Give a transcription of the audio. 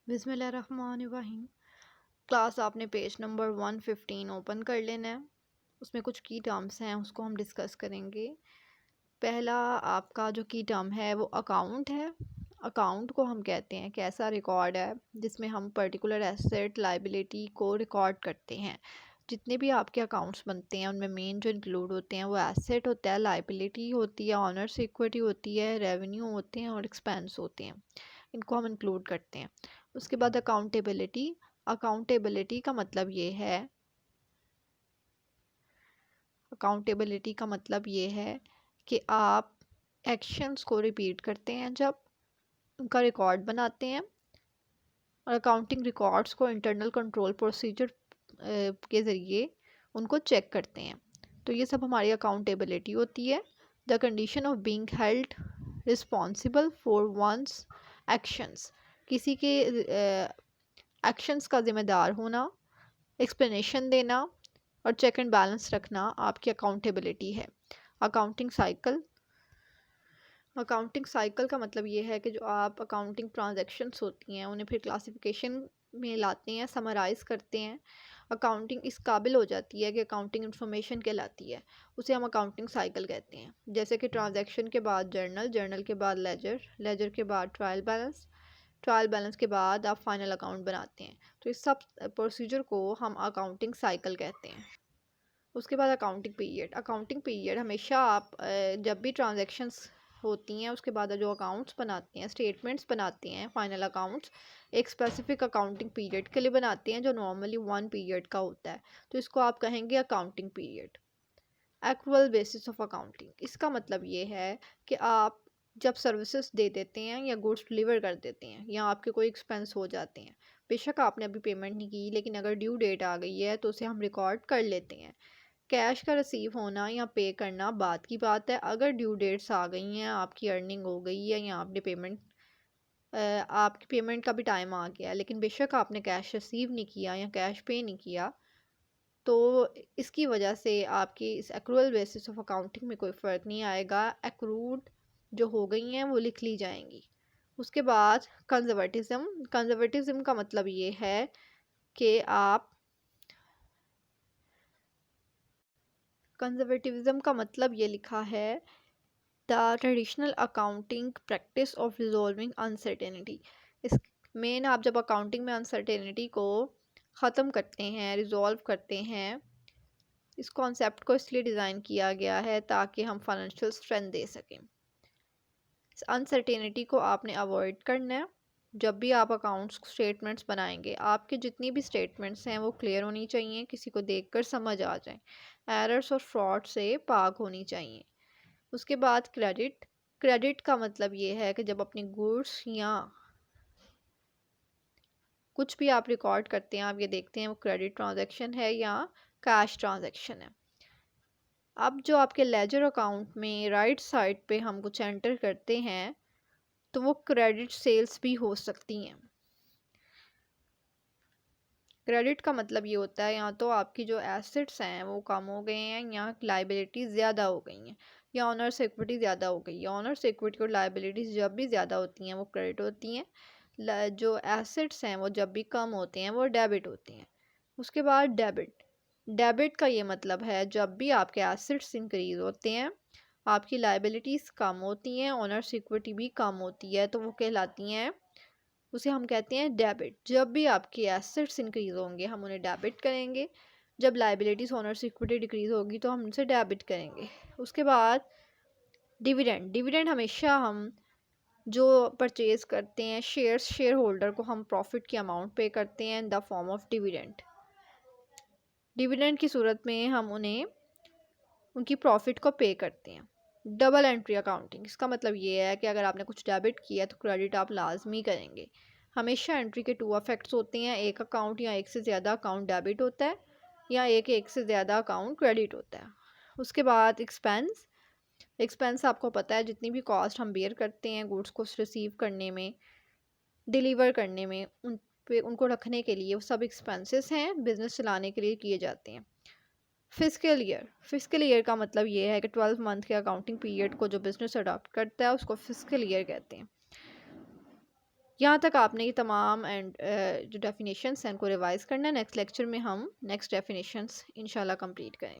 बिस्मिल्लाहिर्रहमानिर्रहीम। क्लास आपने page number 115 open कर लेना है। उसमें कुछ की टर्म्स हैं, उसको हम डिस्कस करेंगे। पहला आपका जो की टर्म है वो अकाउंट है। अकाउंट को हम कहते हैं कि ऐसा रिकॉर्ड है जिसमें हम पर्टिकुलर एसेट लाइबिलिटी को रिकॉर्ड करते हैं। जितने भी आपके अकाउंट्स बनते हैं उनमें मेन जो इंक्लूड होते हैं वो एसेट होता है, लाइबिलिटी होती है, ऑनर्स इक्विटी होती है, रेवेन्यू होते हैं और एक्सपेंस होते हैं। इनको हम इंक्लूड करते हैं। उसके बाद अकाउंटेबिलिटी। अकाउंटेबिलिटी का मतलब ये है अकाउंटेबिलिटी का मतलब ये है कि आप एक्शंस को रिपीट करते हैं जब उनका रिकॉर्ड बनाते हैं, और अकाउंटिंग रिकॉर्ड्स को इंटरनल कंट्रोल प्रोसीजर के ज़रिए उनको चेक करते हैं। तो ये सब हमारी अकाउंटेबिलिटी होती है। The condition of being held responsible for one's actions. किसी के एक्शंस का ज़िम्मेदार होना, एक्सप्लेनेशन देना और चेक एंड बैलेंस रखना आपकी अकाउंटेबिलिटी है। Accounting cycle. अकाउंटिंग साइकिल का मतलब ये है कि जो आप अकाउंटिंग ट्रांजैक्शंस होती हैं उन्हें फिर क्लासिफिकेशन में लाते हैं, समराइज़ करते हैं। अकाउंटिंग इस काबिल हो जाती है कि अकाउंटिंग इन्फॉर्मेशन कहलाती है, उसे हम अकाउंटिंग साइकिल कहते हैं। जैसे कि ट्रांजैक्शन के बाद जर्नल, जर्नल के बाद लेजर, लेजर के बाद ट्रायल बैलेंस, ट्रायल बैलेंस के बाद आप फाइनल अकाउंट बनाते हैं। तो इस सब प्रोसीजर को हम अकाउंटिंग साइकिल कहते हैं। उसके बाद अकाउंटिंग पीरियड। अकाउंटिंग पीरियड हमेशा आप जब भी ट्रांजैक्शंस होती हैं उसके बाद जो अकाउंट्स बनाते हैं, स्टेटमेंट्स बनाते हैं, फाइनल अकाउंट्स एक स्पेसिफिक अकाउंटिंग पीरियड के लिए बनाते हैं जो नॉर्मली 1 पीरियड का होता है। तो इसको आप कहेंगे accounting period. Accrual basis of accounting. इसका मतलब ये है कि आप जब सर्विसेज दे देते हैं या गुड्स डिलीवर कर देते हैं या आपके कोई एक्सपेंस हो जाते हैं, बेशक आपने अभी पेमेंट नहीं की लेकिन अगर ड्यू डेट आ गई है तो उसे हम रिकॉर्ड कर लेते हैं। कैश का रिसीव होना या पे करना बाद की बात है। अगर ड्यू डेट्स आ गई हैं, आपकी अर्निंग हो गई है या आपकी पेमेंट का भी टाइम आ गया है लेकिन बेशक आपने कैश रिसीव नहीं किया या कैश पे नहीं किया, तो इसकी वजह से आपकी इस एक्रूअल बेसिस ऑफ अकाउंटिंग में कोई फ़र्क नहीं आएगा। एक्रूड जो हो गई हैं वो लिख ली जाएंगी। उसके बाद कंजर्वेटिज्म। कंजर्वेटिज्म का मतलब ये है कि आप कंजर्वेटिज्म का मतलब ये लिखा है the traditional accounting practice of resolving uncertainty. इस मेन आप जब अकाउंटिंग में अनसर्टेनिटी को ख़त्म करते हैं, रिजॉल्व करते हैं, इस कॉन्सेप्ट को इसलिए डिज़ाइन किया गया है ताकि हम फाइनेंशियल स्ट्रेंथ दे सकें। इस अनसर्टेनिटी को आपने अवॉइड करना है। जब भी आप अकाउंट्स स्टेटमेंट्स बनाएंगे, आपके जितनी भी स्टेटमेंट्स हैं वो क्लियर होनी चाहिए, किसी को देखकर समझ आ जाए, एरर्स और फ्रॉड से पाक होनी चाहिए। उसके बाद क्रेडिट। क्रेडिट का मतलब ये है कि जब अपनी गुड्स या कुछ भी आप रिकॉर्ड करते हैं, आप ये देखते हैं वो क्रेडिट ट्रांजैक्शन है या कैश ट्रांजैक्शन है। अब जो आपके लेजर अकाउंट में राइट साइड पे हम कुछ एंटर करते हैं तो वो क्रेडिट सेल्स भी हो सकती हैं। क्रेडिट का मतलब ये होता है या तो आपकी जो एसेट्स हैं वो कम हो गए हैं या लाइबिलिटीज़ ज़्यादा हो गई हैं या ऑनर्स इक्विटी ज़्यादा हो गई है। ऑनर्स इक्विटी और लाइबिलिटीज़ जब भी ज़्यादा होती हैं वो क्रेडिट होती हैं। जो एसेट्स हैं वो जब भी कम होते हैं वो डेबिट होती हैं। उसके बाद डेबिट। डेबिट का ये मतलब है जब भी आपके एसेट्स इंक्रीज़ होते हैं, आपकी लाइबिलिटीज़ कम होती हैं, ऑनर्स इक्विटी भी कम होती है, तो वो कहलाती हैं, उसे हम कहते हैं डेबिट। जब भी आपके एसेट्स इंक्रीज़ होंगे हम उन्हें डेबिट करेंगे, जब लाइबिलिटीज़ ऑनर्स इक्विटी डिक्रीज़ होगी तो हम उनसे डेबिट करेंगे। उसके बाद डिविडेंड। डिविडेंड हमेशा हम जो परचेज़ करते हैं शेयर्स, शेयर होल्डर को हम प्रॉफिट की अमाउंट पे करते हैं in the form of dividend. Dividend की सूरत में हम उन्हें उनकी प्रॉफिट को पे करते हैं। Double entry accounting. इसका मतलब ये है कि अगर आपने कुछ डेबिट किया तो क्रेडिट आप लाजमी करेंगे। हमेशा एंट्री के 2 इफेक्ट्स होते हैं, एक अकाउंट या एक से ज़्यादा अकाउंट डेबिट होता है या एक से ज़्यादा अकाउंट क्रेडिट होता है। उसके बाद एक्सपेंस। एक्सपेंस आपको पता है जितनी भी कॉस्ट हम बेयर करते हैं गुड्स को रिसीव करने में, डिलीवर करने में, उन पे उनको रखने के लिए, वो सब एक्सपेंसेस हैं, बिज़नेस चलाने के लिए किए जाते हैं। Fiscal year. फिस्कल ईयर का मतलब ये है कि 12 मंथ के अकाउंटिंग पीरियड को जो बिज़नेस अडॉप्ट करता है उसको फिस्कल ईयर कहते हैं। यहाँ तक आपने ये तमाम एंड जो डेफिनेशंस हैं उनको रिवाइज़ करना है। नेक्स्ट लेक्चर में हम नेक्स्ट डेफिनेशंस इंशाल्लाह कंप्लीट करेंगे।